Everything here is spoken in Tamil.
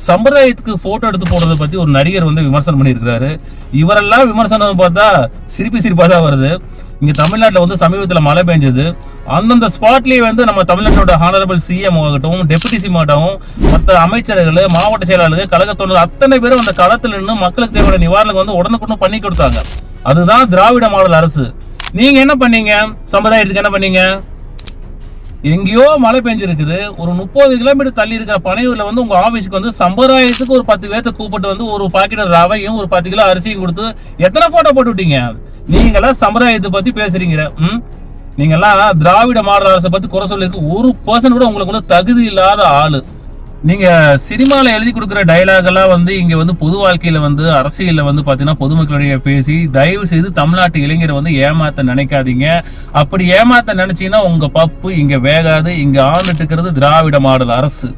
சம்பிரதாயத்துக்கு போட்டோ எடுத்து போடுறத பத்தி ஒரு நடிகர் வந்து விமர்சனம் பண்ணியிருக்கிறாரு. இவரெல்லாம் விமர்சனம் பார்த்தா சிரிப்பா தான் வருது. இங்க தமிழ்நாட்டில் வந்து சமீபத்தில் மழை பெஞ்சது. அந்தந்த ஸ்பாட்லயே வந்து நம்ம தமிழ்நாட்டோட ஹானரபிள் சிஎம் ஆகட்டும், டெபுட்டி சிஎம் ஆகட்டும், மற்ற அமைச்சர்கள், மாவட்ட செயலாளர்கள், கழகத்தோட அத்தனை பேரும் அந்த களத்தில் நின்று மக்களுக்கு தேவையான நிவாரணம் வந்து உடனுக்குடன் பண்ணி கொடுத்தாங்க. அதுதான் திராவிட மாடல் அரசு. நீங்க என்ன பண்ணீங்க? சமுதாயத்துக்கு என்ன பண்ணீங்க? எங்கேயோ மழை பெஞ்சிருக்குது. ஒரு 30 கிலோமீட்டர் தள்ளி இருக்கிற பனையூர்ல வந்து உங்க ஆபீஸ்க்கு வந்து சம்பிரதாயத்துக்கு ஒரு 10 பேர்த்த கூப்பிட்டு வந்து ஒரு பாக்கெட் ரவையும் ஒரு 10 கிலோ அரிசியும் கொடுத்து எத்தனை போட்டோ போட்டு விட்டீங்க? நீங்களாம் சம்பிரதாயத்தை பத்தி பேசுறீங்க. நீங்கெல்லாம் திராவிட மாடல் அரசை பத்தி குறை சொல்லிருக்கு 1% கூட உங்களுக்கு வந்து தகுதி இல்லாத ஆளு. நீங்க சினிமால எழுதி கொடுக்குற டைலாக் எல்லாம் வந்து இங்க வந்து பொது வாழ்க்கையில வந்து அரசியல்ல வந்து பாத்தீங்கன்னா பொதுமக்களுடைய பேசி தயவு செய்து தமிழ்நாட்டு இளைஞரை வந்து ஏமாத்த நினைக்காதீங்க. அப்படி ஏமாத்த நினைச்சீங்கன்னா உங்க பப்பு இங்க வேகாது. இங்க ஆண்டுட்டு இருக்கிறது திராவிட மாடல் அரசு.